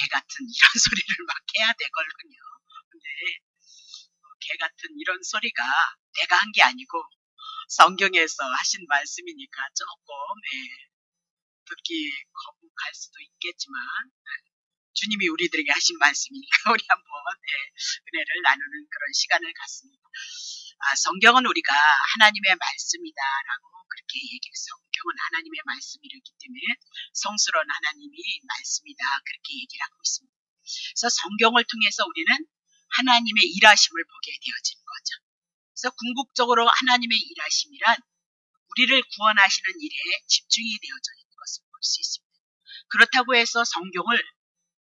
개 같은 이런 소리를 막 해야 되거든요. 근데 개 같은 이런 소리가 내가 한 게 아니고 성경에서 하신 말씀이니까 조금 듣기 거북할 수도 있겠지만 주님이 우리들에게 하신 말씀이니까 우리 한번 은혜를 나누는 그런 시간을 갖습니다. 성경은 우리가 하나님의 말씀이다라고 그렇게 얘기해서 성경은 하나님의 말씀이기 때문에 성스러운 하나님이 말씀이다 그렇게 얘기를 하고 있습니다. 그래서 성경을 통해서 우리는 하나님의 일하심을 보게 되어지는 거죠. 그래서 궁극적으로 하나님의 일하심이란 우리를 구원하시는 일에 집중이 되어져 있는 것을 볼 수 있습니다. 그렇다고 해서 성경을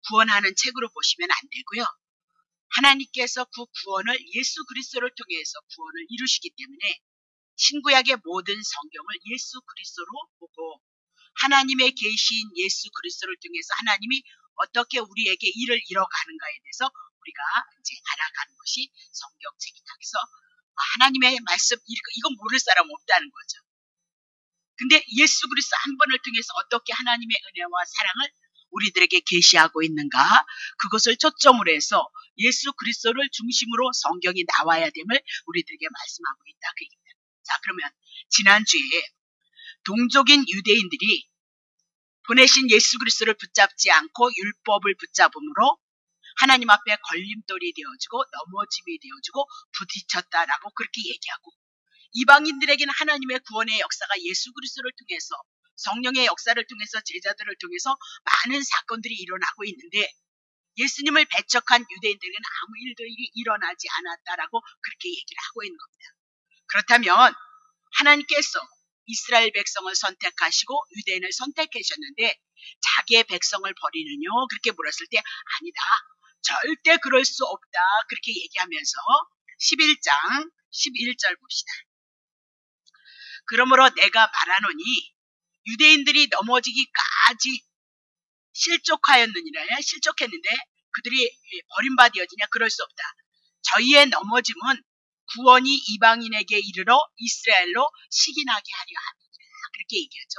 구원하는 책으로 보시면 안 되고요. 하나님께서 그 구원을 예수 그리스도를 통해서 구원을 이루시기 때문에 신구약의 모든 성경을 예수 그리스도로 보고 하나님의 계신 예수 그리스도를 통해서 하나님이 어떻게 우리에게 일을 이뤄가는가에 대해서 우리가 이제 알아가는 것이 성경책이다. 그래서 하나님의 말씀 이건 모를 사람 없다는 거죠. 근데 예수 그리스도 한 번을 통해서 어떻게 하나님의 은혜와 사랑을 우리들에게 계시하고 있는가 그것을 초점으로 해서 예수 그리스도를 중심으로 성경이 나와야 됨을 우리들에게 말씀하고 있다 그 얘기입니다. 자 그러면 지난주에 동족인 유대인들이 보내신 예수 그리스도를 붙잡지 않고 율법을 붙잡음으로 하나님 앞에 걸림돌이 되어지고 넘어짐이 되어지고 부딪혔다라고 그렇게 얘기하고 이방인들에게는 하나님의 구원의 역사가 예수 그리스도를 통해서 성령의 역사를 통해서 제자들을 통해서 많은 사건들이 일어나고 있는데 예수님을 배척한 유대인들에게는 아무 일들이 일어나지 않았다라고 그렇게 얘기를 하고 있는 겁니다. 그렇다면 하나님께서 이스라엘 백성을 선택하시고 유대인을 선택하셨는데 자기의 백성을 버리느뇨 그렇게 물었을 때 아니다. 절대 그럴 수 없다. 그렇게 얘기하면서 11장 11절 봅시다. 그러므로 내가 말하노니 유대인들이 넘어지기까지 실족했는데 그들이 버림받아지냐 그럴 수 없다. 저희의 넘어짐은 구원이 이방인에게 이르러 이스라엘로 시기나게 하려 함이라. 그렇게 얘기하죠.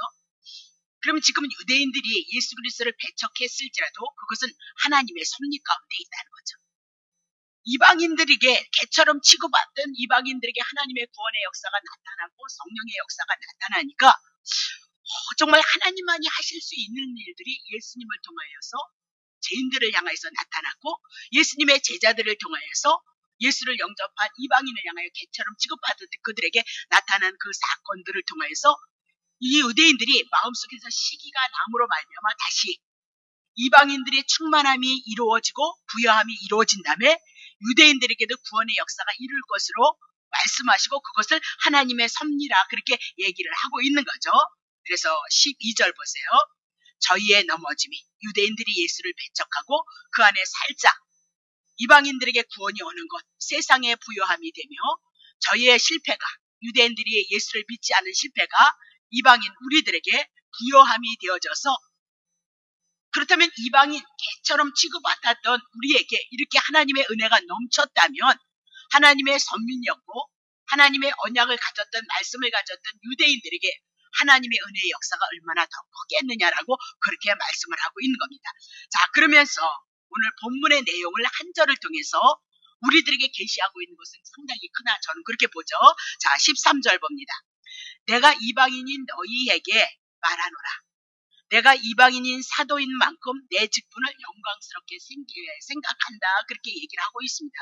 그럼 지금 유대인들이 예수 그리스도를 배척했을지라도 그것은 하나님의 섭리 가운데 있다는 거죠. 이방인들에게 개처럼 취급받던 이방인들에게 하나님의 구원의 역사가 나타나고 성령의 역사가 나타나니까 정말 하나님만이 하실 수 있는 일들이 예수님을 통하여서 죄인들을 향해서 나타났고 예수님의 제자들을 통하여서 예수를 영접한 이방인을 향하여 개처럼 취급받던 그들에게 나타난 그 사건들을 통하여서 이 유대인들이 마음속에서 시기가 남으로 말미암아 다시 이방인들의 충만함이 이루어지고 부여함이 이루어진 다음에 유대인들에게도 구원의 역사가 이룰 것으로 말씀하시고 그것을 하나님의 섭리라 그렇게 얘기를 하고 있는 거죠. 그래서 12절 보세요. 저희의 넘어짐이 유대인들이 예수를 배척하고 그 안에 살짝 이방인들에게 구원이 오는 것 세상의 부요함이 되며 저희의 실패가 유대인들이 예수를 믿지 않은 실패가 이방인 우리들에게 부요함이 되어져서 그렇다면 이방인 개처럼 취급받았던 우리에게 이렇게 하나님의 은혜가 넘쳤다면 하나님의 선민이었고 하나님의 언약을 가졌던 말씀을 가졌던 유대인들에게 하나님의 은혜의 역사가 얼마나 더 크겠느냐라고 그렇게 말씀을 하고 있는 겁니다. 자 그러면서 오늘 본문의 내용을 한 절을 통해서 우리들에게 계시하고 있는 것은 상당히 크나 저는 그렇게 보죠. 자 13절 봅니다. 내가 이방인인 너희에게 말하노라. 내가 이방인인 사도인 만큼 내 직분을 영광스럽게 생각한다. 그렇게 얘기를 하고 있습니다.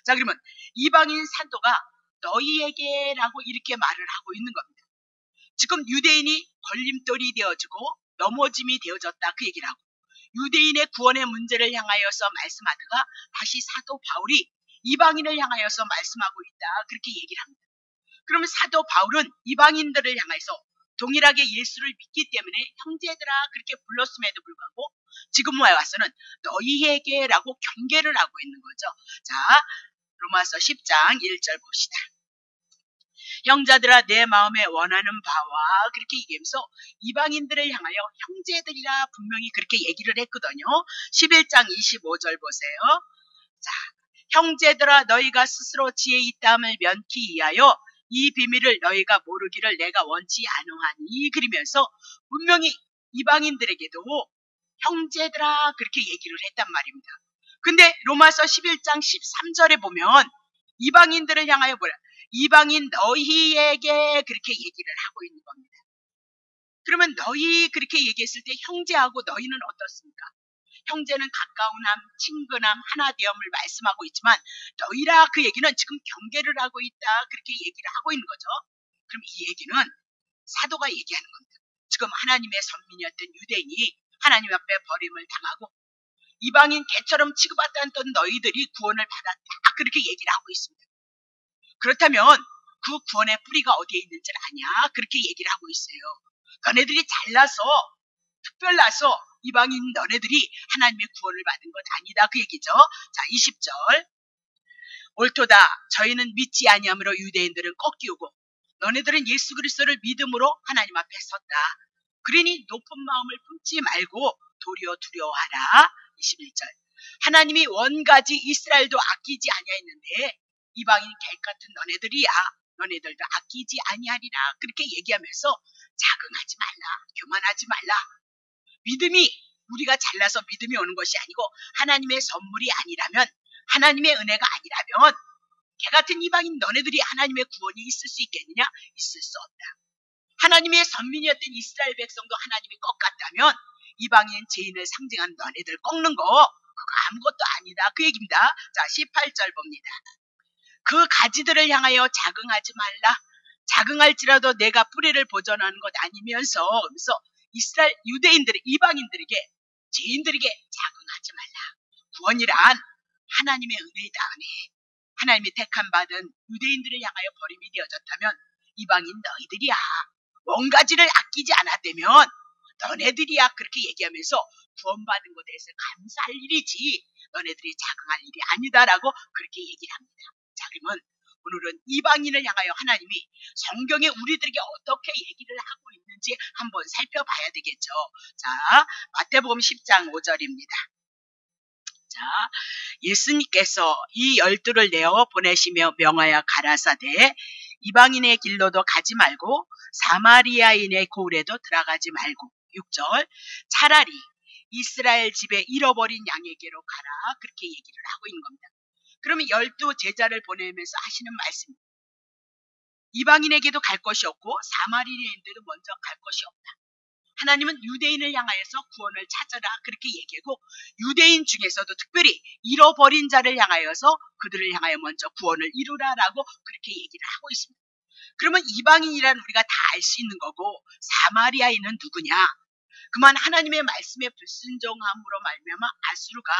자 그러면 이방인 사도가 너희에게라고 이렇게 말을 하고 있는 겁니다. 지금 유대인이 걸림돌이 되어지고 넘어짐이 되어졌다. 그 얘기를 하고 유대인의 구원의 문제를 향하여서 말씀하다가 다시 사도 바울이 이방인을 향하여서 말씀하고 있다. 그렇게 얘기를 합니다. 그러면 사도 바울은 이방인들을 향해서 동일하게 예수를 믿기 때문에 형제들아 그렇게 불렀음에도 불구하고 지금 와서는 너희에게라고 경계를 하고 있는 거죠. 자, 로마서 10장 1절 봅시다. 형제들아 내 마음에 원하는 바와 그렇게 얘기하면서 이방인들을 향하여 형제들이라 분명히 그렇게 얘기를 했거든요. 11장 25절 보세요. 자, 형제들아 너희가 스스로 지혜 있다함을 면키 위하여 이 비밀을 너희가 모르기를 내가 원치 아노하니 그러면서 분명히 이방인들에게도 형제들아 그렇게 얘기를 했단 말입니다. 근데 로마서 11장 13절에 보면 이방인들을 향하여 뭐라? 이방인 너희에게 그렇게 얘기를 하고 있는 겁니다. 그러면 너희 그렇게 얘기했을 때 형제하고 너희는 어떻습니까? 형제는 가까운함, 친근함, 하나되음을 말씀하고 있지만 너희라 그 얘기는 지금 경계를 하고 있다 그렇게 얘기를 하고 있는 거죠. 그럼 이 얘기는 사도가 얘기하는 겁니다. 지금 하나님의 선민이었던 유대인이 하나님 앞에 버림을 당하고 이방인 개처럼 취급받았던 너희들이 구원을 받았다 그렇게 얘기를 하고 있습니다. 그렇다면 그 구원의 뿌리가 어디에 있는 줄 아냐 그렇게 얘기를 하고 있어요. 너네들이 잘나서 특별나서 이방인 너네들이 하나님의 구원을 받은 것 아니다 그 얘기죠. 자 20절 옳도다 저희는 믿지 아니함으로 유대인들은 꺾이우고 너네들은 예수 그리스도를 믿음으로 하나님 앞에 섰다. 그러니 높은 마음을 품지 말고 도리어 두려워하라. 21절 하나님이 원가지 이스라엘도 아끼지 아니하였는데 이방인 객같은 너네들이야 너네들도 아끼지 아니하리라 그렇게 얘기하면서 자긍하지 말라 교만하지 말라. 믿음이 우리가 잘나서 믿음이 오는 것이 아니고 하나님의 선물이 아니라면 하나님의 은혜가 아니라면 개같은 이방인 너네들이 하나님의 구원이 있을 수 있겠느냐? 있을 수 없다. 하나님의 선민이었던 이스라엘 백성도 하나님이 꺾었다면 이방인 죄인을 상징하는 너네들 꺾는 거 그거 아무것도 아니다 그 얘기입니다. 자 18절 봅니다. 그 가지들을 향하여 자긍하지 말라. 자긍할지라도 내가 뿌리를 보존하는 것 아니면서 그래서 이스라엘 유대인들의 이방인들에게 죄인들에게 자긍하지 말라. 구원이란 하나님의 은혜이다. 은혜. 하나님이 택함 받은 유대인들을 향하여 버림이 되어졌다면 이방인 너희들이야. 원가지를 아끼지 않았다면 너네들이야 그렇게 얘기하면서 구원받은 것에 대해서 감사할 일이지 너네들이 자긍할 일이 아니다라고 그렇게 얘기를 합니다. 자 그러면 오늘은 이방인을 향하여 하나님이 성경에 우리들에게 어떻게 얘기를 하고 있는지 한번 살펴봐야 되겠죠. 자 마태복음 10장 5절입니다. 자 예수님께서 이 12를 내어 보내시며 명하여 가라사대 이방인의 길로도 가지 말고 사마리아인의 고을에도 들어가지 말고 6절 차라리 이스라엘 집에 잃어버린 양에게로 가라 그렇게 얘기를 하고 있는 겁니다. 그러면 12 제자를 보내면서 하시는 말씀입니다. 이방인에게도 갈 것이 없고 사마리아인들은 먼저 갈 것이 없다. 하나님은 유대인을 향하여서 구원을 찾아라 그렇게 얘기하고 유대인 중에서도 특별히 잃어버린 자를 향하여서 그들을 향하여 먼저 구원을 이루라라고 그렇게 얘기를 하고 있습니다. 그러면 이방인이란 우리가 다 알 수 있는 거고 사마리아인은 누구냐? 그만 하나님의 말씀에 불순종함으로 말미암아 아수르가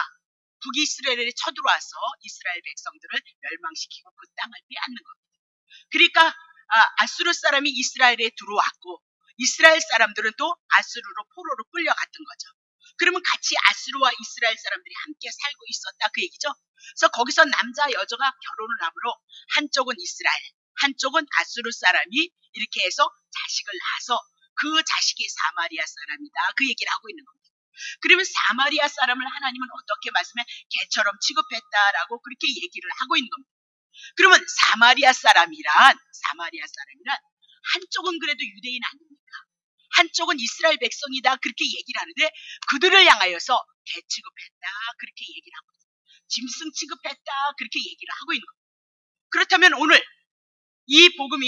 북이스라엘에 쳐들어와서 이스라엘 백성들을 멸망시키고 그 땅을 빼앗는 겁니다. 그러니까 아수르 사람이 이스라엘에 들어왔고 이스라엘 사람들은 또 아수르로 포로로 끌려갔던 거죠. 그러면 같이 아수르와 이스라엘 사람들이 함께 살고 있었다 그 얘기죠. 그래서 거기서 남자 여자가 결혼을 하므로 한쪽은 이스라엘 한쪽은 아수르 사람이 이렇게 해서 자식을 낳아서 그 자식이 사마리아 사람이다 그 얘기를 하고 있는 겁니다. 그러면 사마리아 사람을 하나님은 어떻게 말씀해? 개처럼 취급했다라고 그렇게 얘기를 하고 있는 겁니다. 그러면 사마리아 사람이란 한쪽은 그래도 유대인 아닙니까? 한쪽은 이스라엘 백성이다 그렇게 얘기를 하는데 그들을 향하여서 개 취급했다 그렇게 얘기를 하고 있습니다. 짐승 취급했다 그렇게 얘기를 하고 있는 겁니다. 그렇다면 오늘 이 복음이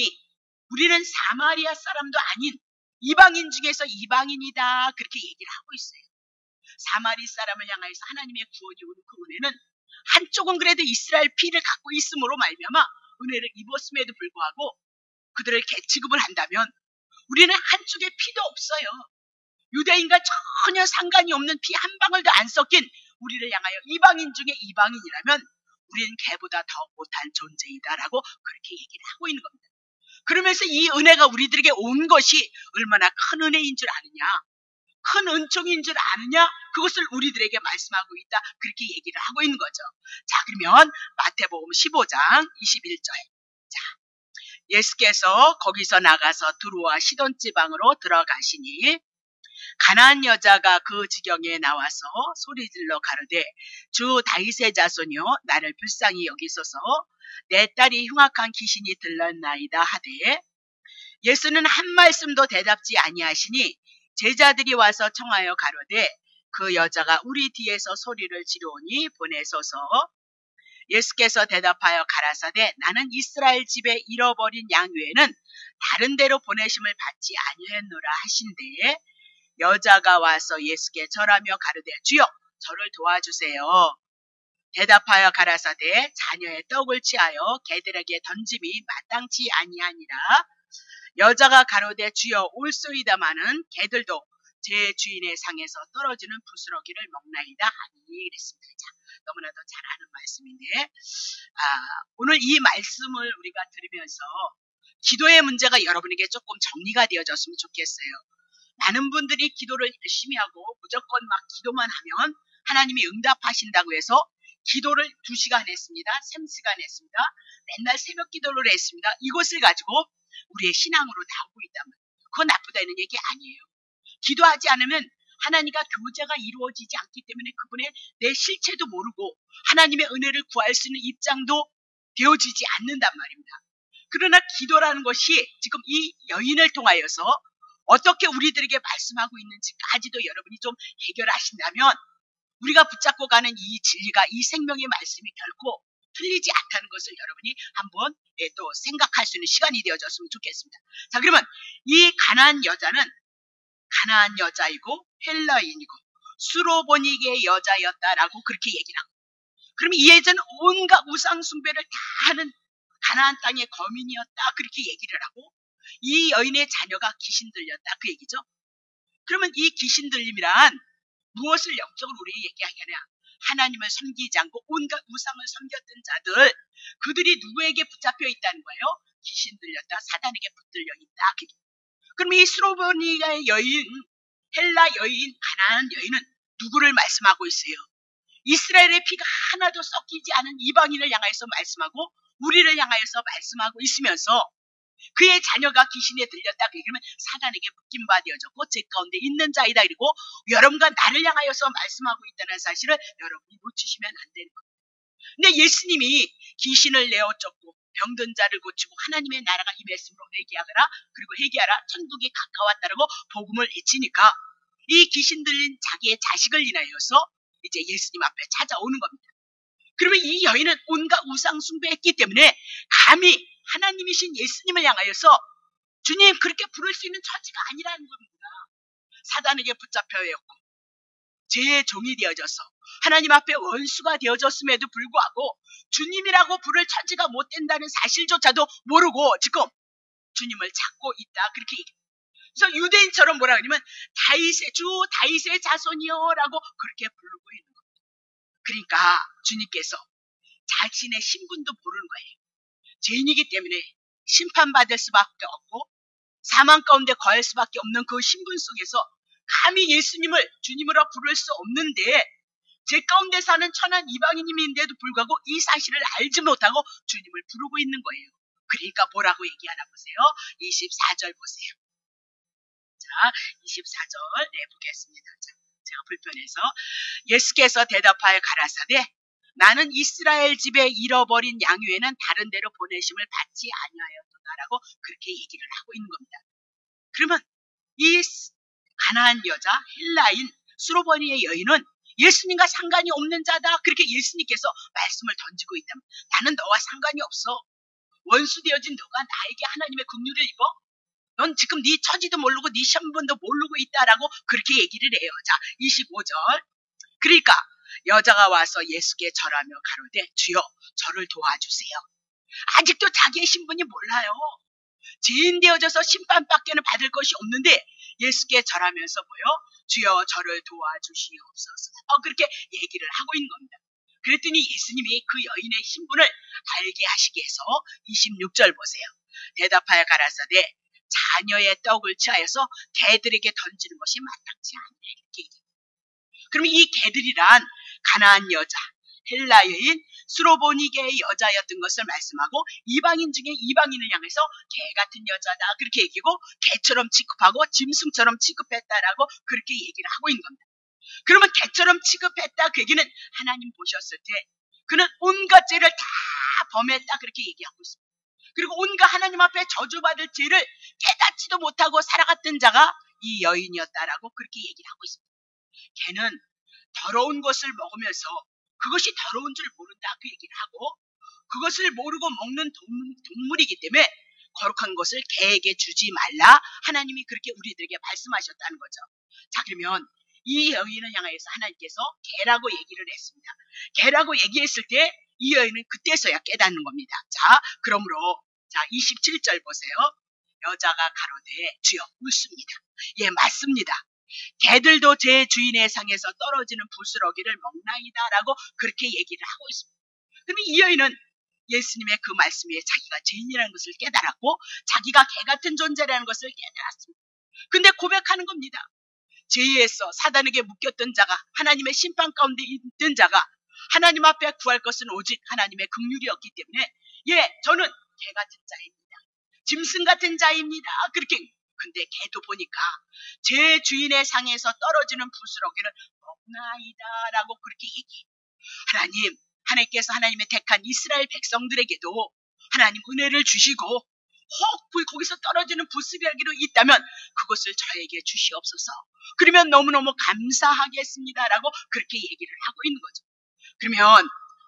우리는 사마리아 사람도 아닌 이방인 중에서 이방인이다 그렇게 얘기를 하고 있어요. 사마리 사람을 향하여서 하나님의 구원이 오는 그 은혜는 한쪽은 그래도 이스라엘 피를 갖고 있음으로 말미암아 은혜를 입었음에도 불구하고 그들을 개취급을 한다면 우리는 한쪽에 피도 없어요. 유대인과 전혀 상관이 없는 피 한 방울도 안 섞인 우리를 향하여 이방인 중에 이방인이라면 우리는 개보다 더 못한 존재이다라고 그렇게 얘기를 하고 있는 겁니다. 그러면서 이 은혜가 우리들에게 온 것이 얼마나 큰 은혜인 줄 아느냐, 큰 은총인 줄 아느냐, 그것을 우리들에게 말씀하고 있다 그렇게 얘기를 하고 있는 거죠. 자 그러면 마태복음 15장 21절 자 예수께서 거기서 나가서 두로와 시돈 지방으로 들어가시니 가나안 여자가 그 지경에 나와서 소리질러 가로되 주 다윗의 자손이여 나를 불쌍히 여기소서 내 딸이 흉악한 귀신이 들렀나이다 하되 예수는 한 말씀도 대답지 아니하시니 제자들이 와서 청하여 가로되 그 여자가 우리 뒤에서 소리를 지르오니 보내소서. 예수께서 대답하여 가라사대 나는 이스라엘 집에 잃어버린 양 외에는 다른 데로 보내심을 받지 아니하였노라 하신대 여자가 와서 예수께 절하며 가르되 주여 저를 도와주세요. 대답하여 가라사대 자녀의 떡을 취하여 개들에게 던짐이 마땅치 아니하니라. 여자가 가로되 주여 올소이다마는 개들도 제 주인의 상에서 떨어지는 부스러기를 먹나이다 하니 그랬습니다. 자, 너무나도 잘 아는 말씀인데 오늘 이 말씀을 우리가 들으면서 기도의 문제가 여러분에게 조금 정리가 되어졌으면 좋겠어요. 많은 분들이 기도를 열심히 하고 무조건 막 기도만 하면 하나님이 응답하신다고 해서 기도를 2시간 했습니다. 3시간 했습니다. 맨날 새벽 기도를 했습니다. 이것을 가지고 우리의 신앙으로 나오고 있단 말이에요. 그건 나쁘다는 얘기 아니에요. 기도하지 않으면 하나님과 교제가 이루어지지 않기 때문에 그분의 내 실체도 모르고 하나님의 은혜를 구할 수 있는 입장도 되어지지 않는단 말입니다. 그러나 기도라는 것이 지금 이 여인을 통하여서 어떻게 우리들에게 말씀하고 있는지까지도 여러분이 좀 해결하신다면 우리가 붙잡고 가는 이 진리가 이 생명의 말씀이 결코 틀리지 않다는 것을 여러분이 한번 또 생각할 수 있는 시간이 되어졌으면 좋겠습니다. 자, 그러면 이 가나안 여자는 가나안 여자이고 헬라인이고 수로보니게의 여자였다라고 그렇게 얘기를 하고 그러면 이 여자는 온갖 우상 숭배를 다 하는 가나안 땅의 거민이었다 그렇게 얘기를 하고 이 여인의 자녀가 귀신 들렸다 그 얘기죠. 그러면 이 귀신 들림이란 무엇을 영적으로 우리에게 얘기하느냐 하나님을 섬기지 않고 온갖 우상을 섬겼던 자들 그들이 누구에게 붙잡혀 있다는 거예요? 귀신 들렸다 사단에게 붙들려 있다. 그럼 이 수로보니의 여인 헬라 여인 가나안 여인은 누구를 말씀하고 있어요? 이스라엘의 피가 하나도 섞이지 않은 이방인을 향하여서 말씀하고 우리를 향하여서 말씀하고 있으면서 그의 자녀가 귀신에 들렸다. 그러면 사단에게 묶임 바 되어졌고 제 가운데 있는 자이다. 그리고 여러분과 나를 향하여서 말씀하고 있다는 사실을 여러분이 놓치시면 안 되는 겁니다. 근데 예수님이 귀신을 내어 쫓고 병든 자를 고치고 하나님의 나라가 임했으므로 회개하거라. 그리고 회개하라. 천국이 가까웠다라고 복음을 외치니까 이 귀신 들린 자기의 자식을 인하여서 이제 예수님 앞에 찾아오는 겁니다. 그러면 이 여인은 온갖 우상 숭배했기 때문에 감히 하나님이신 예수님을 향하여서 주님 그렇게 부를 수 있는 처지가 아니라는 겁니다. 사단에게 붙잡혀였고 죄의 종이 되어져서 하나님 앞에 원수가 되어졌음에도 불구하고 주님이라고 부를 처지가 못 된다는 사실조차도 모르고 지금 주님을 찾고 있다 그렇게 얘기해요. 그래서 유대인처럼 뭐라 그러냐면 주 다윗의 자손이여라고 그렇게 부르고 있는 겁니다. 그러니까 주님께서 자신의 신분도 모르는 거예요. 죄인이기 때문에 심판받을 수밖에 없고 사망 가운데 거할 수밖에 없는 그 신분 속에서 감히 예수님을 주님으로 부를 수 없는데 제 가운데 사는 천한 이방인임인데도 불구하고 이 사실을 알지 못하고 주님을 부르고 있는 거예요. 그러니까 뭐라고 얘기하나 보세요. 24절 보세요. 자, 24절 보겠습니다. 자, 제가 불편해서 예수께서 대답하여 가라사대 나는 이스라엘 집에 잃어버린 양 외에는 다른 데로 보내심을 받지 아니하였도다라고 그렇게 얘기를 하고 있는 겁니다. 그러면 이 가나안 여자 헬라인 수로보니의 여인은 예수님과 상관이 없는 자다 그렇게 예수님께서 말씀을 던지고 있다면 나는 너와 상관이 없어. 원수 되어진 너가 나에게 하나님의 긍휼을 입어? 넌 지금 네 처지도 모르고 네 신분도 모르고 있다라고 그렇게 얘기를 해요. 자, 25절. 그러니까 여자가 와서 예수께 절하며 가로되 주여 저를 도와주세요. 아직도 자기의 신분이 몰라요. 죄인 되어져서 심판밖에는 받을 것이 없는데 예수께 절하면서 뭐요? 주여 저를 도와주시옵소서. 그렇게 얘기를 하고 있는 겁니다. 그랬더니 예수님이 그 여인의 신분을 알게 하시기 위해서 26절 보세요. 대답하여 가라사대 자녀의 떡을 취하여서 개들에게 던지는 것이 마땅치 않네. 이렇게 얘기해요. 그러면 이 개들이란 가나안 여자, 헬라 여인, 수로보니게의 여자였던 것을 말씀하고 이방인 중에 이방인을 향해서 개 같은 여자다 그렇게 얘기고 개처럼 취급하고 짐승처럼 취급했다라고 그렇게 얘기를 하고 있는 겁니다. 그러면 개처럼 취급했다 그 얘기는 하나님 보셨을 때 그는 온갖 죄를 다 범했다 그렇게 얘기하고 있습니다. 그리고 온갖 하나님 앞에 저주받을 죄를 깨닫지도 못하고 살아갔던 자가 이 여인이었다라고 그렇게 얘기를 하고 있습니다. 걔는 더러운 것을 먹으면서 그것이 더러운 줄 모른다 그 얘기를 하고, 그것을 모르고 먹는 동물이기 때문에 거룩한 것을 개에게 주지 말라, 하나님이 그렇게 우리들에게 말씀하셨다는 거죠. 자, 그러면 이 여인을 향하여서 하나님께서 개라고 얘기를 했습니다. 개라고 얘기했을 때 이 여인은 그때서야 깨닫는 겁니다. 자, 그러므로 자 27절 보세요. 여자가 가로되 주여 묻습니다. 예, 맞습니다. 개들도 제 주인의 상에서 떨어지는 부스러기를 먹나이다 라고 그렇게 얘기를 하고 있습니다. 그럼 이 여인은 예수님의 그 말씀에 자기가 죄인이라는 것을 깨달았고 자기가 개 같은 존재라는 것을 깨달았습니다. 근데 고백하는 겁니다. 죄에서 사단에게 묶였던 자가, 하나님의 심판 가운데 있던 자가 하나님 앞에 구할 것은 오직 하나님의 긍휼이었기 때문에, 예, 저는 개 같은 자입니다. 짐승 같은 자입니다. 그렇게. 근데 개도 보니까 제 주인의 상에서 떨어지는 부스러기를 먹나이다 라고 그렇게 얘기해요. 하나님께서 하나님의 택한 이스라엘 백성들에게도 하나님 은혜를 주시고 혹 거기서 떨어지는 부스러기로 있다면 그것을 저에게 주시옵소서. 그러면 너무너무 감사하겠습니다라고 그렇게 얘기를 하고 있는 거죠. 그러면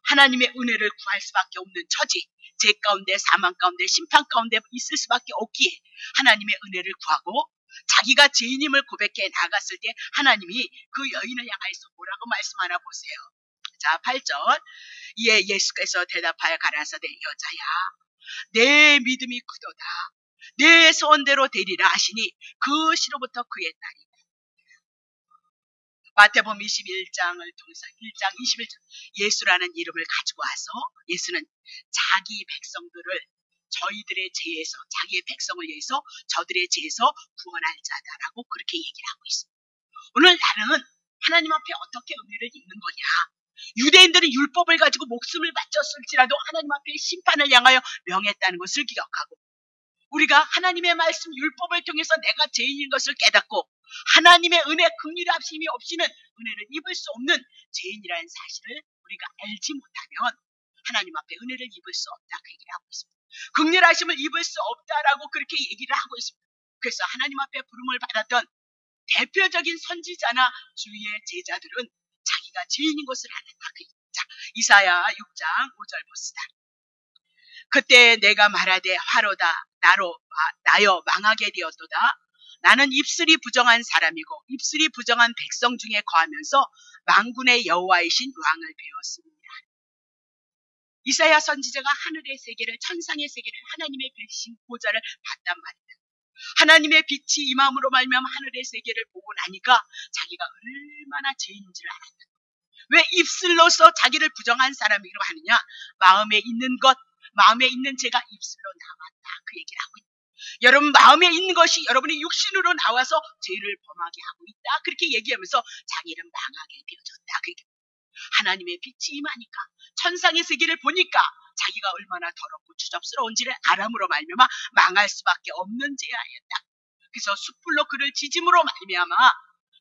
하나님의 은혜를 구할 수밖에 없는 처지, 죄 가운데 사망 가운데 심판 가운데 있을 수밖에 없기에 하나님의 은혜를 구하고 자기가 죄인임을 고백해 나갔을 때 하나님이 그 여인을 향하여서 뭐라고 말씀하나 보세요. 자, 8절. 이에 예수께서 대답하여 가라사대 여자야, 내 믿음이 크도다. 내 소원대로 되리라 하시니 그 시로부터 그의 딸이. 마태복음 21장을 통해서 1장 21절 예수라는 이름을 가지고 와서 예수는 자기 백성들을 저희들의 죄에서, 자기의 백성을 위해서 저들의 죄에서 구원할 자다라고 그렇게 얘기를 하고 있습니다. 오늘 나는 하나님 앞에 어떻게 은혜를 입는 거냐? 유대인들은 율법을 가지고 목숨을 바쳤을지라도 하나님 앞에 심판을 향하여 명했다는 것을 기억하고, 우리가 하나님의 말씀 율법을 통해서 내가 죄인인 것을 깨닫고 하나님의 은혜 긍휼의 합심이 없이는 은혜를 입을 수 없는 죄인이라는 사실을 우리가 알지 못하면 하나님 앞에 은혜를 입을 수 없다 그 얘기를 하고 있습니다. 긍휼하심을 입을 수 없다라고 그렇게 얘기를 하고 있습니다. 그래서 하나님 앞에 부름을 받았던 대표적인 선지자나 주위의 제자들은 자기가 죄인인 것을 알았다 그 얘기입니다. 이사야 6장 5절 봅시다. 그때 내가 말하되 화로다 나여 망하게 되었도다. 나는 입술이 부정한 사람이고 입술이 부정한 백성 중에 거하면서 만군의 여호와이신 왕을 배웠습니다. 이사야 선지자가 하늘의 세계를, 천상의 세계를, 하나님의 빛인 보좌를 봤단 말입니다. 하나님의 빛이 임함으로 말미암아 하늘의 세계를 보고 나니까 자기가 얼마나 죄인인지를 알았다. 왜 입술로서 자기를 부정한 사람이라고 하느냐? 마음에 있는 것, 마음에 있는 죄가 입술로 나왔다 그 얘기를 하고 있다. 여러분 마음에 있는 것이 여러분의 육신으로 나와서 죄를 범하게 하고 있다 그렇게 얘기하면서 자기를 망하게 되어졌다 그 얘기입니다. 하나님의 빛이 임하니까 천상의 세계를 보니까 자기가 얼마나 더럽고 추접스러운지를 알함으로 말미암아 망할 수밖에 없는 죄였다. 그래서 숯불로 그를 지짐으로 말미암아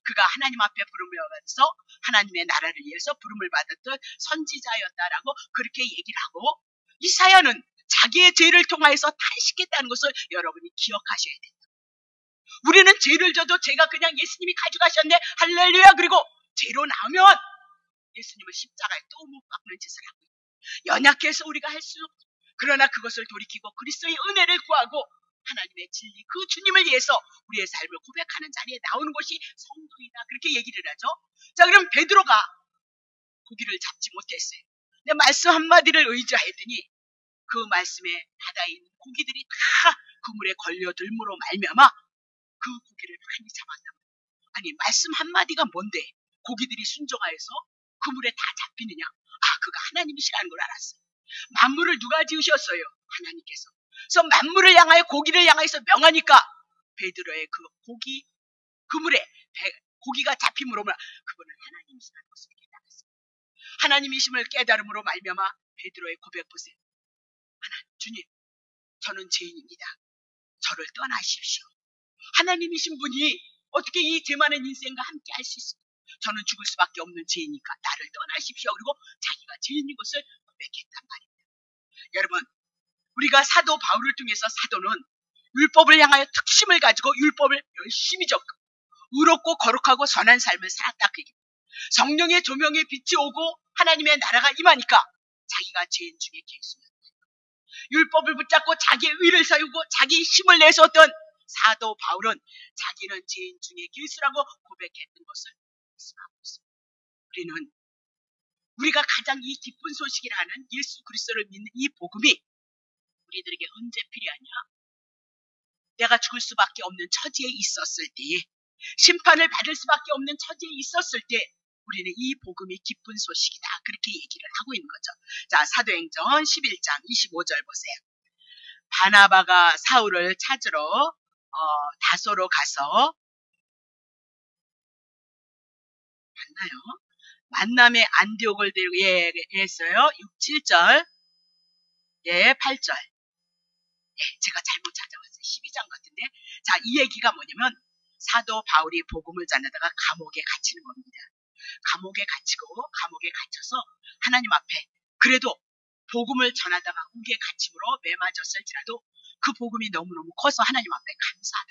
그가 하나님 앞에 부름을 받아서 하나님의 나라를 위해서 부름을 받았던 선지자였다라고 그렇게 얘기를 하고, 이사야는 자기의 죄를 통하여서 탄식했다는 것을 여러분이 기억하셔야 됩니다. 우리는 죄를 져도 죄가 그냥 예수님이 가져가셨네 할렐루야 그리고 죄로 나오면 예수님을 십자가에 또 못 박는 짓을 하고 있다. 연약해서 우리가 할 수 없다. 그러나 그것을 돌이키고 그리스도의 은혜를 구하고 하나님의 진리 그 주님을 위해서 우리의 삶을 고백하는 자리에 나오는 것이 성도이다 그렇게 얘기를 하죠. 자, 그럼 베드로가 고기를 잡지 못했어요. 근데 말씀 한마디를 의지하였더니 그 말씀에 바다에 있는 고기들이 다 그물에 걸려들므로 말미암아 그 고기를 많이 잡았단 말이에요. 아니 말씀 한마디가 뭔데 고기들이 순종하여서 그물에 다 잡히느냐? 그가 하나님이시라는 걸 알았어요. 만물을 누가 지으셨어요? 하나님께서. 그래서 만물을 향하여 고기를 향하여서 명하니까 베드로의 그 고기 그물에 고기가 잡힘으로 그분은 하나님이시라는 것을 깨달았어요. 하나님이심을 깨달음으로 말미암아 베드로의 고백 보세요. 하나님 주님 저는 죄인입니다. 저를 떠나십시오. 하나님이신 분이 어떻게 이 죄 많은 인생과 함께 할 수 있습니까? 저는 죽을 수밖에 없는 죄이니까 나를 떠나십시오. 그리고 자기가 죄인인 것을 고백했단 말입니다. 여러분 우리가 사도 바울을 통해서 사도는 율법을 향하여 특심을 가지고 율법을 열심히 적고 의롭고 거룩하고 선한 삶을 살았다 그 얘기입니다. 성령의 조명의 빛이 오고 하나님의 나라가 임하니까 자기가 죄인 중에 괴수였다. 율법을 붙잡고 자기의 의를 세우고 자기 힘을 내세웠던 사도 바울은 자기는 죄인 중에 괴수라고 고백했던 것을 말씀하고 있습니다. 우리는 우리가 가장 이 기쁜 소식이라는 예수 그리스도를 믿는 이 복음이 우리들에게 언제 필요하냐? 내가 죽을 수밖에 없는 처지에 있었을 때, 심판을 받을 수밖에 없는 처지에 있었을 때 우리는 이 복음이 기쁜 소식이다. 그렇게 얘기를 하고 있는 거죠. 자, 사도행전 11장 25절 보세요. 바나바가 사울을 찾으러 다소로 가서 맞나요? 만남의 안디옥을 했어요. 6, 7절, 8절. 제가 잘못 찾아왔어요. 12장 같은데. 자, 이 얘기가 뭐냐면 사도 바울이 복음을 전하다가 감옥에 갇히는 겁니다. 감옥에 갇혀서 하나님 앞에 그래도 복음을 전하다가 옥에 갇힘으로 매맞았을지라도 그 복음이 너무너무 커서 하나님 앞에 감사하다.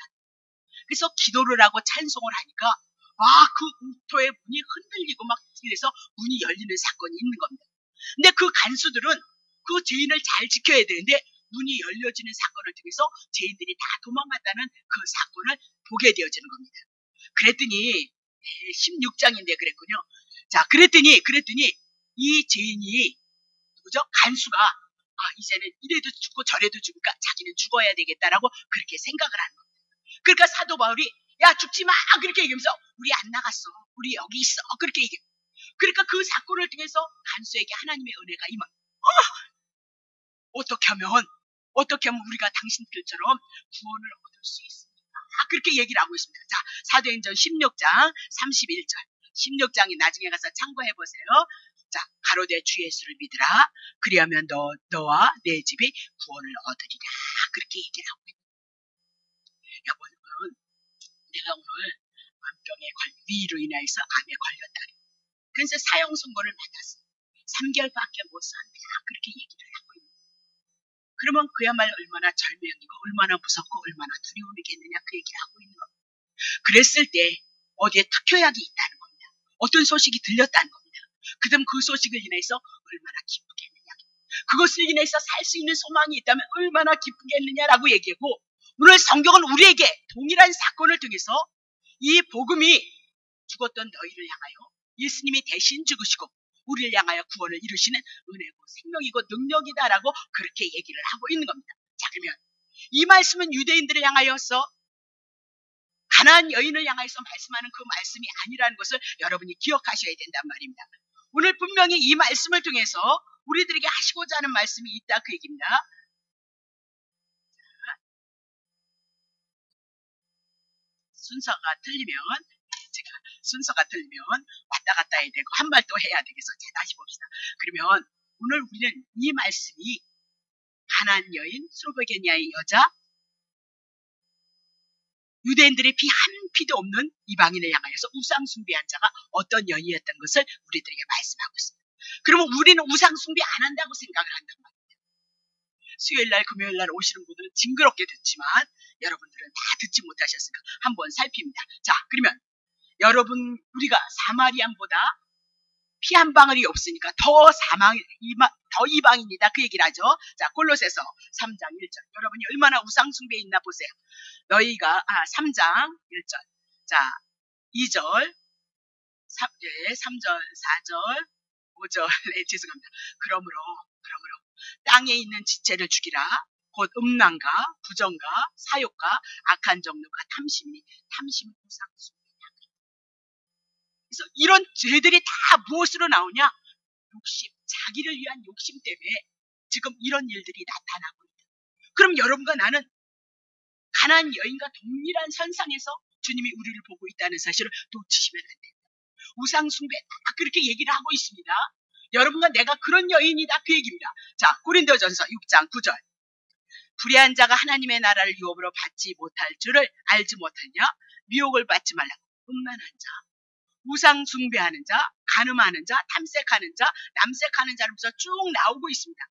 그래서 기도를 하고 찬송을 하니까 그 옥토의 문이 흔들리고 막 이래서 문이 열리는 사건이 있는 겁니다. 근데 그 간수들은 그 죄인을 잘 지켜야 되는데 문이 열려지는 사건을 통해서 죄인들이 다 도망갔다는 그 사건을 보게 되어지는 겁니다. 그랬더니 16장인데 그랬군요. 자, 그랬더니 이 죄인이 누구죠? 간수가 이제는 이래도 죽고 저래도 죽으니까 자기는 죽어야 되겠다라고 그렇게 생각을 하는 겁니다. 그러니까 사도 바울이 야 죽지 마 그렇게 얘기하면서 우리 안 나갔어. 우리 여기 있어. 그렇게 얘기해요. 그러니까 그 사건을 통해서 간수에게 하나님의 은혜가 임한. 어떻게 하면 우리가 당신들처럼 구원을 얻을 수 있습니까? 그렇게 얘기를 하고 있습니다. 자, 사도행전 16장 31절. 16장이 나중에 가서 참고해 보세요. 자, 가로되 주 예수를 믿으라. 그리하면 너와 내 집이 구원을 얻으리라. 그렇게 얘기를 하고 있습니다. 여러분, 내가 오늘 암병의 위로 인하여서 암에 걸렸다. 그래서 사형 선고를 받았어. 3개월밖에 못 산다. 그렇게 얘기를 하고 있는 거예요. 그러면 그야말로 얼마나 절명이고 얼마나 무섭고 얼마나 두려움이겠느냐 그 얘기를 하고 있는 겁니다. 그랬을 때 어디에 투표약이 있다는 겁니다. 어떤 소식이 들렸다는 겁니다. 그다음 그 소식을 인해서 얼마나 기쁘겠느냐. 그것을 인해서 살 수 있는 소망이 있다면 얼마나 기쁘겠느냐라고 얘기하고 오늘 성경은 우리에게 동일한 사건을 통해서 이 복음이 죽었던 너희를 향하여 예수님이 대신 죽으시고 우리를 향하여 구원을 이루시는 은혜고 생명이고 능력이다라고 그렇게 얘기를 하고 있는 겁니다. 자, 그러면 이 말씀은 유대인들을 향하여서 가나안 여인을 향하여서 말씀하는 그 말씀이 아니라는 것을 여러분이 기억하셔야 된단 말입니다. 오늘 분명히 이 말씀을 통해서 우리들에게 하시고자 하는 말씀이 있다 그 얘기입니다. 순서가 틀리면 왔다 갔다 해야 되고 한 발 또 해야 되겠어. 자, 다시 봅시다. 그러면 오늘 우리는 이 말씀이 가나안 여인, 슬로베니아의 여자, 유대인들의 피 한 피도 없는 이방인을 향하여서 우상 숭배한 자가 어떤 여인이었던 것을 우리들에게 말씀하고 있습니다. 그러면 우리는 우상 숭배 안 한다고 생각을 한단 말입니다. 수요일날, 금요일날 오시는 분들은 징그럽게 듣지만 여러분들은 다 듣지 못하셨으니까 한번 살핍니다. 자, 그러면 여러분 우리가 사마리안보다 피 한 방울이 없으니까 더 이방인이다 그 얘기를 하죠. 자, 골로새서 3장 1절. 여러분이 얼마나 우상 숭배에 있나 보세요. 너희가 3장 1절. 자, 2절 3절 4절 5절 죄송합니다. 그러므로 땅에 있는 지체를 죽이라. 곧 음란과 부정과 사욕과 악한 정욕과 탐심은 우상 숭배. 그래서 이런 죄들이 다 무엇으로 나오냐? 욕심, 자기를 위한 욕심 때문에 지금 이런 일들이 나타나고 있다. 그럼 여러분과 나는 가나안 여인과 동일한 선상에서 주님이 우리를 보고 있다는 사실을 놓치시면 안 된다. 우상 숭배 다 그렇게 얘기를 하고 있습니다. 여러분과 내가 그런 여인이다 그 얘기입니다. 자, 고린도전서 6장 9절. 불의한 자가 하나님의 나라를 유업으로 받지 못할 줄을 알지 못하냐? 미혹을 받지 말라고. 음란한 자, 우상 숭배하는 자, 간음하는 자, 탐색하는 자, 남색하는 자로부터 쭉 나오고 있습니다.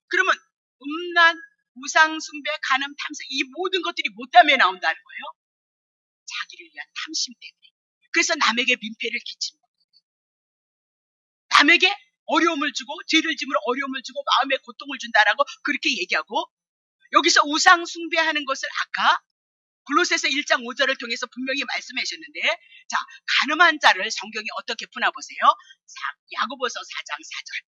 그러면 음란, 우상 숭배, 간음, 탐색 이 모든 것들이 뭐 때문에 나온다는 거예요? 자기를 위한 탐심 때문에. 그래서 남에게 민폐를 끼치는 거예요. 남에게 어려움을 주고 죄를 지으므로 어려움을 주고 마음에 고통을 준다라고 그렇게 얘기하고, 여기서 우상 숭배하는 것을 아까 골로새서 1장 5절을 통해서 분명히 말씀하셨는데, 자, 간음한 자를 성경이 어떻게 푸나보세요. 야고보서 4장 4절.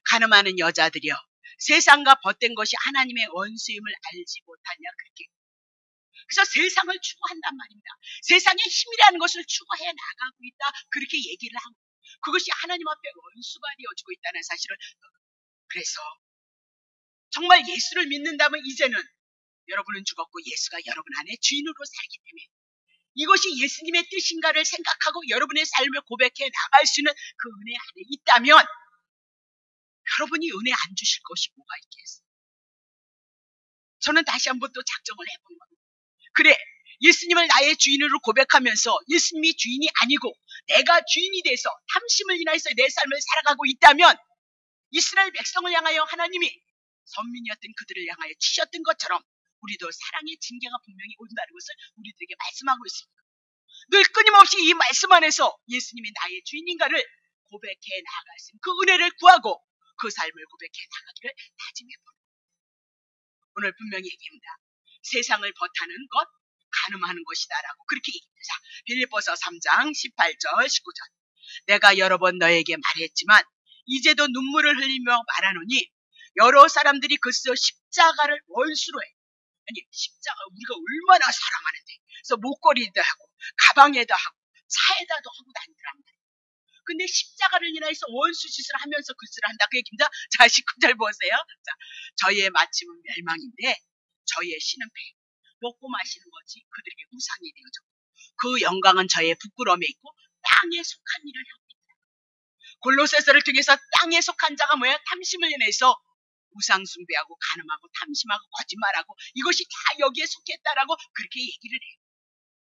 간음하는 여자들이여, 세상과 벗된 것이 하나님의 원수임을 알지 못하냐, 그렇게. 그래서 세상을 추구한단 말입니다. 세상의 힘이라는 것을 추구해 나가고 있다, 그렇게 얘기를 하고, 그것이 하나님 앞에 원수가 되어지고 있다는 사실을. 그래서 정말 예수를 믿는다면 이제는 여러분은 죽었고 예수가 여러분 안에 주인으로 살기 때문에 이것이 예수님의 뜻인가를 생각하고 여러분의 삶을 고백해 나갈 수 있는 그 은혜 안에 있다면 여러분이 은혜 안 주실 것이 뭐가 있겠어요. 저는 다시 한번 또 작정을 해보는 겁니다. 그래, 예수님을 나의 주인으로 고백하면서 예수님이 주인이 아니고 내가 주인이 돼서 탐심을 인하여서 내 삶을 살아가고 있다면 이스라엘 백성을 향하여 하나님이 선민이었던 그들을 향하여 치셨던 것처럼 우리도 사랑의 징계가 분명히 온다는 것을 우리들에게 말씀하고 있습니다. 늘 끊임없이 이 말씀 안에서 예수님이 나의 주인인가를 고백해 나아갈 수 있는 그 은혜를 구하고 그 삶을 고백해 나가기를 다짐해보는, 오늘 분명히 얘기합니다. 세상을 버타는 것, 간음하는 것이다라고 그렇게 얘기합니다. 빌립보서 3장 18절 19절. 내가 여러 번 너에게 말했지만 이제도 눈물을 흘리며 말하노니 여러 사람들이 글쎄 십자가를 원수로 해. 아니, 십자가 우리가 얼마나 사랑하는데. 그래서 목걸이에다 하고 가방에다 하고 차에다도 하고 다니더란 말이에요. 근데 십자가를 인하여서 원수 짓을 하면서 글쓰를 한다, 그 얘기입니다. 자, 19절 보세요. 자, 저희의 마침은 멸망인데 저희의 신은 배. 먹고 마시는 것이 그들에게 우상이 되어졌고 그 영광은 저의 부끄러움에 있고 땅에 속한 일을 하고 있다. 골로새서를 통해서 땅에 속한 자가 뭐야? 탐심을 인해서 우상 숭배하고 간음하고 탐심하고 거짓말하고 이것이 다 여기에 속했다라고 그렇게 얘기를 해요.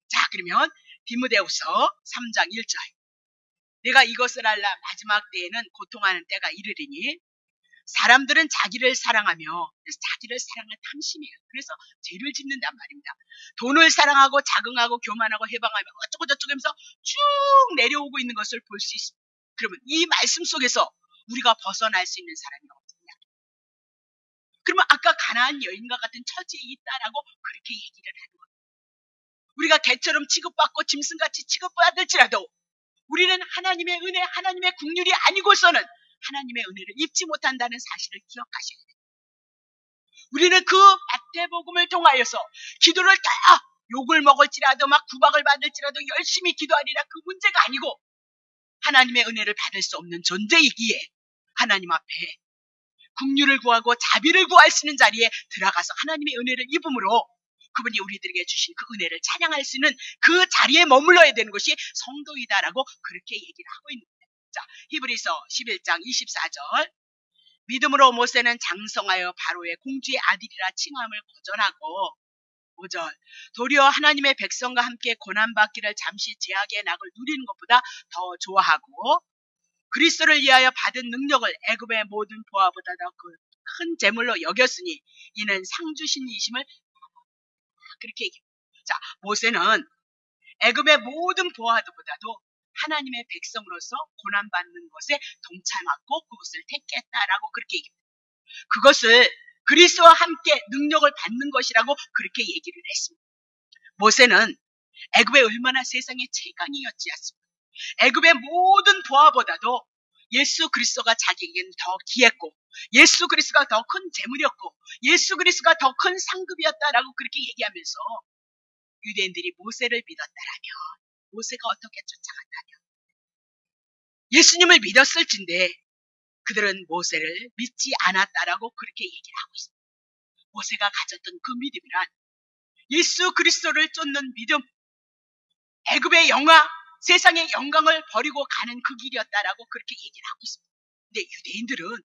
자, 그러면 디모데후서 3장 1절. 내가 이것을 알라 마지막 때에는 고통하는 때가 이르리니 사람들은 자기를 사랑하며, 그래서 자기를 사랑하는 탐심이에요. 그래서 죄를 짓는단 말입니다. 돈을 사랑하고 자긍하고 교만하고 해방하며 어쩌고 저쩌고 하면서 쭉 내려오고 있는 것을 볼 수 있습니다. 그러면 이 말씀 속에서 우리가 벗어날 수 있는 사람이 없느냐? 그러면 아까 가나안 여인과 같은 처지에 있다라고 그렇게 얘기를 하는 거예요. 우리가 개처럼 취급받고 짐승같이 취급받을지라도 우리는 하나님의 은혜, 하나님의 긍휼이 아니고서는 하나님의 은혜를 입지 못한다는 사실을 기억하셔야 돼요. 우리는 그 마태복음을 통하여서 기도를 다 욕을 먹을지라도 막 구박을 받을지라도 열심히 기도하리라, 그 문제가 아니고 하나님의 은혜를 받을 수 없는 존재이기에 하나님 앞에 긍휼을 구하고 자비를 구할 수 있는 자리에 들어가서 하나님의 은혜를 입음으로 그분이 우리들에게 주신 그 은혜를 찬양할 수 있는 그 자리에 머물러야 되는 것이 성도이다라고 그렇게 얘기를 하고 있는 거예요. 자, 히브리서 11장 24절. 믿음으로 모세는 장성하여 바로의 공주의 아들이라 칭함을 거절하고, 5절. 도리어 하나님의 백성과 함께 고난받기를 잠시 제약의 낙을 누리는 것보다 더 좋아하고 그리스도를 위하여 받은 능력을 애굽의 모든 보화보다 더 큰 재물로 여겼으니 이는 상주신이심을 그렇게 얘기합니다. 자, 모세는 애굽의 모든 보화보다도 하나님의 백성으로서 고난받는 것에 동참하고 그것을 택했다라고 그렇게 얘기합니다. 그것을 그리스도와 함께 능력을 받는 것이라고 그렇게 얘기를 했습니다. 모세는 애굽에 얼마나 세상의 최강이었지 않습니까? 애굽의 모든 보화보다도 예수 그리스도가 자기에게는 더 귀했고 예수 그리스도가 더 큰 재물이었고 예수 그리스도가 더 큰 상급이었다라고 그렇게 얘기하면서 유대인들이 모세를 믿었다라면 모세가 어떻게 쫓아갔다면 예수님을 믿었을진데 그들은 모세를 믿지 않았다라고 그렇게 얘기를 하고 있습니다. 모세가 가졌던 그 믿음이란 예수 그리스도를 쫓는 믿음, 애굽의 영화, 세상의 영광을 버리고 가는 그 길이었다라고 그렇게 얘기를 하고 있습니다. 근데 유대인들은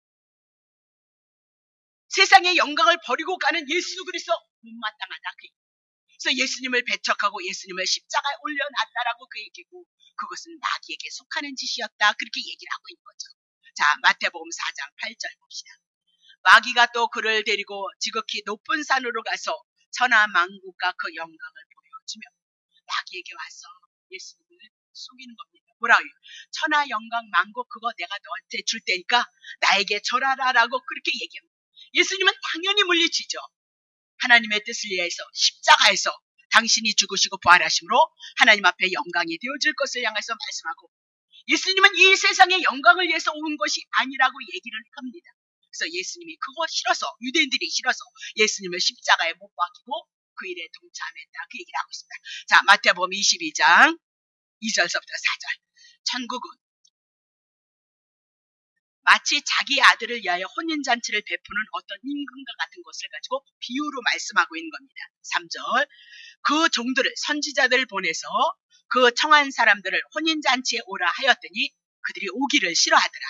세상의 영광을 버리고 가는 예수 그리스도 못마땅하다. 그래서 예수님을 배척하고 예수님을 십자가에 올려놨다라고 그 얘기고 그것은 마귀에게 속하는 짓이었다. 그렇게 얘기를 하고 있는 거죠. 자, 마태복음 4장 8절 봅시다. 마귀가 또 그를 데리고 지극히 높은 산으로 가서 천하 만국과 그 영광을 보여주며 나에게 와서 예수님을 속이는 겁니다. 뭐라고요? 천하 영광 만고 그거 내가 너한테 줄 테니까 나에게 절하라라고 그렇게 얘기합니다. 예수님은 당연히 물리치죠. 하나님의 뜻을 위해서 십자가에서 당신이 죽으시고 부활하심으로 하나님 앞에 영광이 되어질 것을 향해서 말씀하고, 예수님은 이 세상의 영광을 위해서 온 것이 아니라고 얘기를 합니다. 그래서 예수님이 그거 싫어서, 유대인들이 싫어서 예수님을 십자가에 못 박히고 그 일에 동참했다, 그 얘기를 하고 있습니다. 자, 마태복음 22장 2절서부터 4절. 천국은 마치 자기 아들을 위하여 혼인잔치를 베푸는 어떤 임금과 같은 것을 가지고 비유로 말씀하고 있는 겁니다. 3절. 그 종들을, 선지자들을 보내서 그 청한 사람들을 혼인잔치에 오라 하였더니 그들이 오기를 싫어하더라.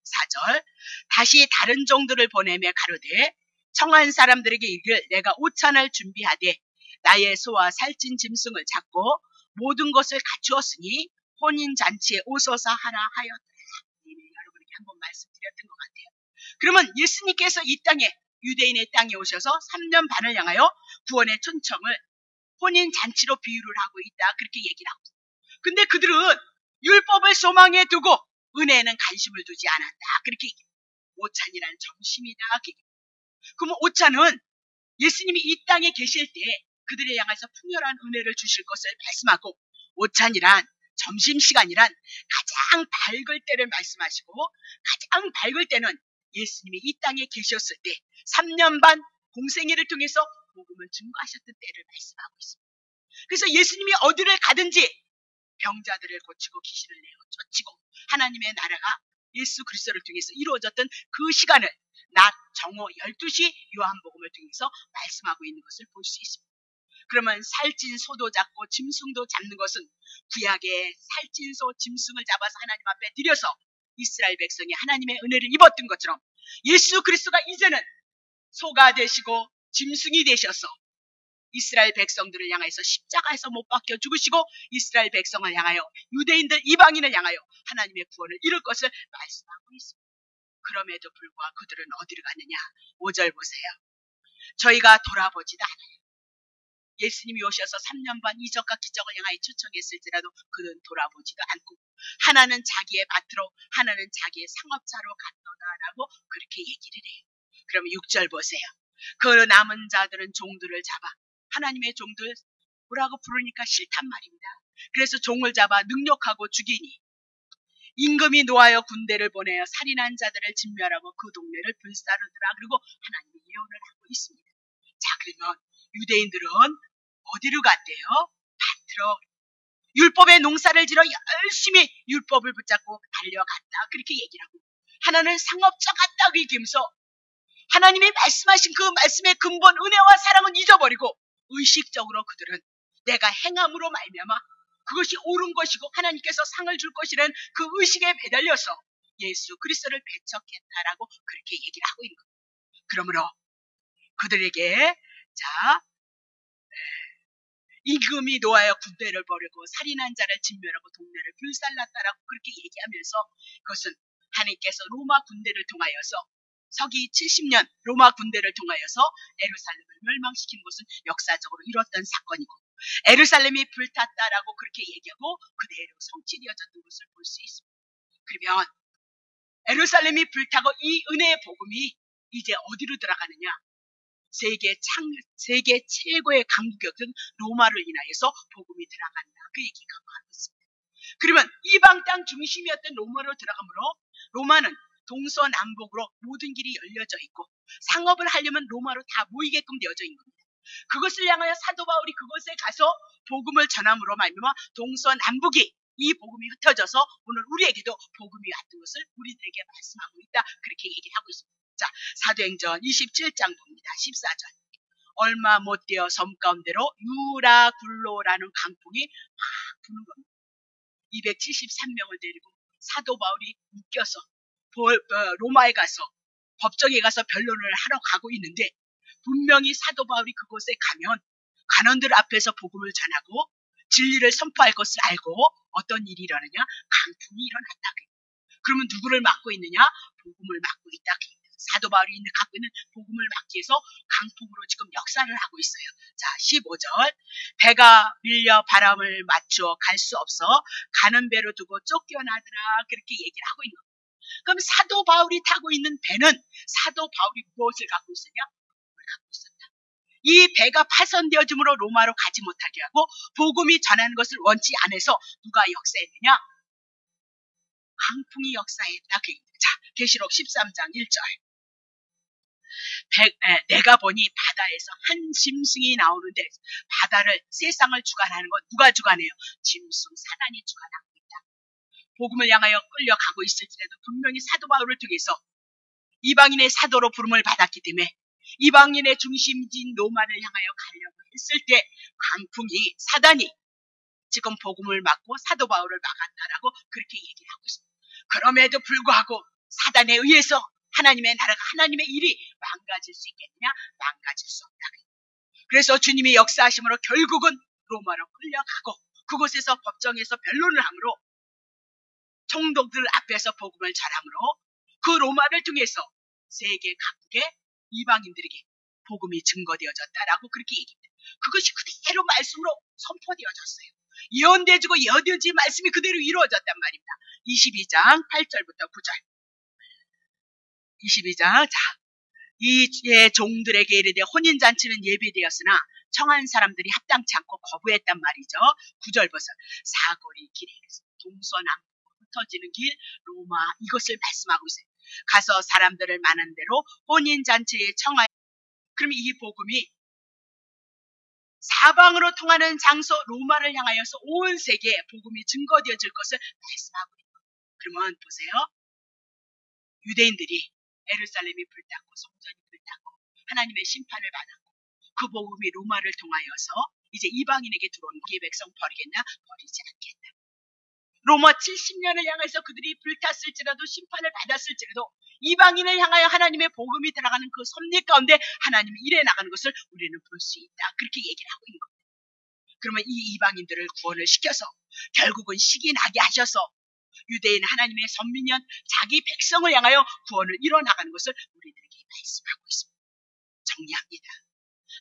4절. 다시 다른 종들을 보내며 가로되 청한 사람들에게 이르기를 내가 오찬을 준비하되 나의 소와 살찐 짐승을 잡고 모든 것을 갖추었으니 혼인잔치에 오소서 하라 하였더라. 여러분에게 한번 말씀드렸던 것 같아요. 그러면 예수님께서 이 땅에, 유대인의 땅에 오셔서 3년 반을 향하여 구원의 초청을 혼인잔치로 비유를 하고 있다, 그렇게 얘기를 하고 있어요. 근데 그들은 율법을 소망에 두고 은혜에는 관심을 두지 않았다, 그렇게 얘기해요. 오찬이란 점심이다. 그러면 오찬은 예수님이 이 땅에 계실 때 그들을 향해서 풍요한 은혜를 주실 것을 말씀하고, 오찬이란 점심시간이란 가장 밝을 때를 말씀하시고, 가장 밝을 때는 예수님이 이 땅에 계셨을 때 3년 반 공생애를 통해서 복음을 증거하셨던 때를 말씀하고 있습니다. 그래서 예수님이 어디를 가든지 병자들을 고치고 귀신을 내어 쫓치고 하나님의 나라가 예수 그리스도를 통해서 이루어졌던 그 시간을 낮 정오 12시 요한복음을 통해서 말씀하고 있는 것을 볼 수 있습니다. 그러면 살찐 소도 잡고 짐승도 잡는 것은 구약의 살찐 소, 짐승을 잡아서 하나님 앞에 드려서 이스라엘 백성이 하나님의 은혜를 입었던 것처럼 예수 그리스도가 이제는 소가 되시고 짐승이 되셔서 이스라엘 백성들을 향해서 십자가에서 못 박혀 죽으시고 이스라엘 백성을 향하여, 유대인들, 이방인을 향하여 하나님의 구원을 이룰 것을 말씀하고 있습니다. 그럼에도 불구하고 그들은 어디로 갔느냐? 5절 보세요. 저희가 돌아보지도 않아요. 예수님이 오셔서 3년 반 이적과 기적을 향하여 초청했을지라도 그는 돌아보지도 않고, 하나는 자기의 밭으로 하나는 자기의 상업차로 갔도다라고 그렇게 얘기를 해요. 그러면 6절 보세요. 그 남은 자들은 종들을 잡아, 하나님의 종들 뭐라고 부르니까 싫단 말입니다. 그래서 종을 잡아 능욕하고 죽이니 임금이 노하여 군대를 보내어 살인한 자들을 진멸하고 그 동네를 불사르더라. 그리고 하나님이 예언을 하고 있습니다. 자, 그러면 유대인들은 어디로 갔대요? 밭으로, 율법의 농사를 지러 열심히 율법을 붙잡고 달려갔다, 그렇게 얘기를 하고, 하나는 상업자 같다, 그 얘기하면서 하나님이 말씀하신 그 말씀의 근본 은혜와 사랑은 잊어버리고 의식적으로 그들은 내가 행함으로 말미암아 그것이 옳은 것이고 하나님께서 상을 줄 것이라는 그 의식에 매달려서 예수 그리스도를 배척했다라고 그렇게 얘기를 하고 있는 겁니다. 그러므로 그들에게 자, 임금이 노하여 군대를 벌이고 살인한 자를 진멸하고 동네를 불살랐다라고 그렇게 얘기하면서, 그것은 하나님께서 로마 군대를 통하여서 서기 70년 로마 군대를 통하여서 에루살렘을 멸망시킨 것은 역사적으로 이뤘던 사건이고, 에루살렘이 불탔다라고 그렇게 얘기하고 그대로 성취되어졌던 것을 볼 수 있습니다. 그러면 에루살렘이 불타고 이 은혜의 복음이 이제 어디로 들어가느냐? 세계 최고의 강국이었던 로마를 인하여서 복음이 들어간다, 그 얘기가 하고 있습니다. 그러면 이방 땅 중심이었던 로마로 들어가므로 로마는 동서남북으로 모든 길이 열려져 있고 상업을 하려면 로마로 다 모이게끔 되어져 있는 겁니다. 그것을 향하여 사도 바울이 그곳에 가서 복음을 전함으로 말미암아 동서남북이 이 복음이 흩어져서 오늘 우리에게도 복음이 왔던 것을 우리들에게 말씀하고 있다, 그렇게 얘기를 하고 있습니다. 자, 사도행전 27장 봅니다. 14절. 얼마 못 되어 섬 가운데로 유라굴로라는 강풍이 확 부는 겁니다. 273명을 데리고 사도 바울이 묶여서 로마에 가서 법정에 가서 변론을 하러 가고 있는데, 분명히 사도 바울이 그곳에 가면 관원들 앞에서 복음을 전하고 진리를 선포할 것을 알고 어떤 일이 일어나냐? 강풍이 일어났다. 그러면 누구를 막고 있느냐? 복음을 막고 있다. 사도 바울이 갖고 있는 복음을 막기 위해서 강풍으로 지금 역사를 하고 있어요. 자, 15절. 배가 밀려 바람을 맞춰 갈 수 없어 가는 배로 두고 쫓겨나더라. 그렇게 얘기를 하고 있는 거예요. 그럼 사도 바울이 타고 있는 배는 사도 바울이 무엇을 갖고 있었냐? 복음을 갖고 있었다. 이 배가 파손되어짐으로 로마로 가지 못하게 하고 복음이 전하는 것을 원치 않아서 누가 역사했느냐? 강풍이 역사했다. 자, 계시록 13장 1절. 내가 보니 바다에서 한 짐승이 나오는데 바다를 세상을 주관하는 건 누가 주관해요? 짐승 사단이 주관하고 있다. 복음을 향하여 끌려가고 있을지라도 분명히 사도 바울을 통해서 이방인의 사도로 부름을 받았기 때문에 이방인의 중심지인 로마를 향하여 가려고 했을 때 강풍이 사단이 지금 복음을 막고 사도 바울을 막았다라고 그렇게 얘기를 하고 있습니다. 그럼에도 불구하고 사단에 의해서 하나님의 나라가 하나님의 일이 망가질 수 있겠느냐? 망가질 수 없다. 그래서 주님이 역사하심으로 결국은 로마로 끌려가고 그곳에서 법정에서 변론을 함으로 총독들 앞에서 복음을 전함으로 그 로마를 통해서 세계 각국의 이방인들에게 복음이 증거되어졌다라고 그렇게 얘기합니다. 그것이 그대로 말씀으로 선포되어졌어요. 예언되어지고 예언되어진 말씀이 그대로 이루어졌단 말입니다. 22장 8절부터 9절. 22장. 자, 이 종들에게 이르되 혼인잔치는 예비되었으나 청한 사람들이 합당치 않고 거부했단 말이죠. 9절 벌써 사거리 길에 동서남북으로 흩어지는 길 로마 이것을 말씀하고 있어요. 가서 사람들을 많은 대로 혼인잔치에 청하여 그럼 이 복음이 사방으로 통하는 장소 로마를 향하여서 온 세계에 복음이 증거되어질 것을 말씀하고 있는 거예요. 그러면 보세요. 유대인들이 예루살렘이 불탔고 성전이 불탔고 하나님의 심판을 받았고 그 복음이 로마를 통하여서 이제 이방인에게 들어온 이 백성 버리겠나? 버리지 않겠다. 로마 70년을 향해서 그들이 불탔을지라도 심판을 받았을지라도 이방인을 향하여 하나님의 복음이 들어가는 그 섭리 가운데 하나님이 일해 나가는 것을 우리는 볼 수 있다. 그렇게 얘기를 하고 있는 겁니다. 그러면 이 이방인들을 구원을 시켜서 결국은 시기 나게 하셔서 유대인 하나님의 선민연 자기 백성을 향하여 구원을 이뤄나가는 것을 우리들에게 말씀하고 있습니다. 정리합니다.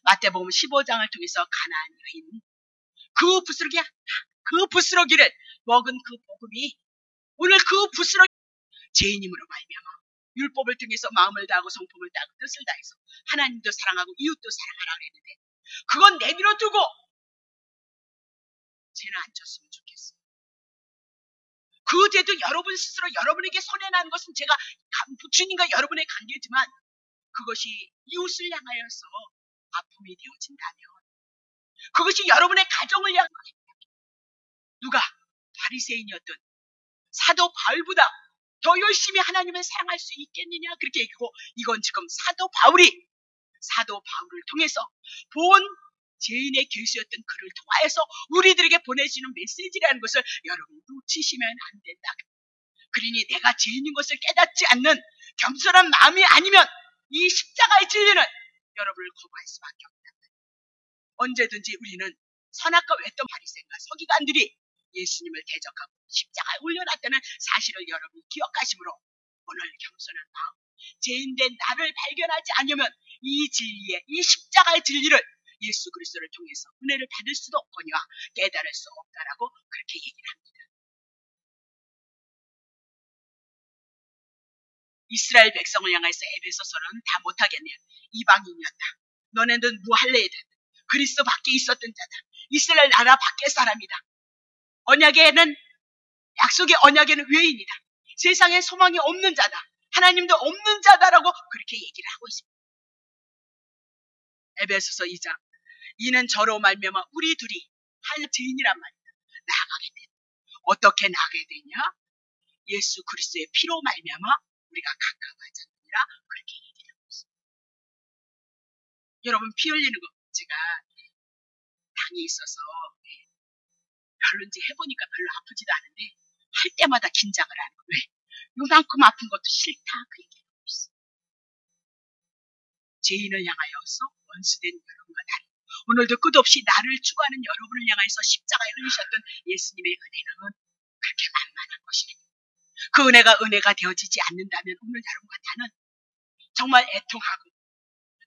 마태복음 15장을 통해서 가나안 여인 그 부스러기를 먹은 그 복음이 오늘 그 부스러기 죄인임으로 말미암아 율법을 통해서 마음을 다하고 성품을 다하고 뜻을 다해서 하나님도 사랑하고 이웃도 사랑하라 그랬는데 그건 내버려 두고 죄는 안 졌으면 좋겠어요. 그 죄도 여러분 스스로 여러분에게 손해나는 것은 제가 주님과 여러분의 관계지만 그것이 이웃을 향하여서 아픔이 되어진다면 그것이 여러분의 가정을 향하여 누가 바리새인이었던 사도 바울보다 더 열심히 하나님을 사랑할 수 있겠느냐 그렇게 얘기하고 이건 지금 사도 바울을 통해서 본 죄인의 교수였던 그를 통하여서 우리들에게 보내주는 메시지라는 것을 여러분 놓치시면 안 된다. 그러니 내가 죄인인 것을 깨닫지 않는 겸손한 마음이 아니면 이 십자가의 진리는 여러분을 거부할 수밖에 없다. 언제든지 우리는 선악과 외던 바리새인과 서기관들이 예수님을 대적하고 십자가에 올려놨다는 사실을 여러분이 기억하심으로 오늘 겸손한 마음 죄인된 나를 발견하지 않으면 이 진리의 이 십자가의 진리를 예수 그리스도를 통해서 은혜를 받을 수도 없거니와 깨달을 수 없다라고 그렇게 얘기를 합니다. 이스라엘 백성을 향해서 에베소서는 다 못하겠네요. 이방인이었다. 너네는 무할례든 그리스도 밖에 있었던 자다. 이스라엘 나라 밖의 사람이다. 언약에는 약속의 언약에는 외인이다. 세상에 소망이 없는 자다. 하나님도 없는 자다라고 그렇게 얘기를 하고 있습니다. 에베소서 2장 이는 저로 말미암아 우리 둘이 한 죄인이란 말이다. 나아가게 된다. 어떻게 나아가게 되냐? 예수 그리스도의 피로 말미암아 우리가 가까워졌느니라 그렇게 얘기를 하고 있습니다. 여러분 피 흘리는 거 제가 당이 있어서 별로 이제 해보니까 별로 아프지도 않은데 할 때마다 긴장을 하는 거예요. 왜? 요만큼 아픈 것도 싫다 그 얘기를 하고 있어요. 죄인을 향하여서 원수된 여러분과 나를 오늘도 끝없이 나를 추구하는 여러분을 향해서 십자가에 흘리셨던 예수님의 은혜는 그렇게 만만한 것이 아닙니다. 그 은혜가 되어지지 않는다면 오늘 여러분과 나는 정말 애통하고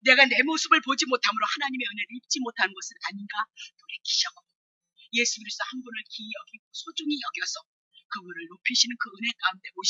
내가 내 모습을 보지 못함으로 하나님의 은혜를 입지 못하는 것은 아닌가 돌이키셨고 예수 그리스도 한 분을 기이 여기고 소중히 여겨서 그분을 높이시는 그 은혜 가운데 오시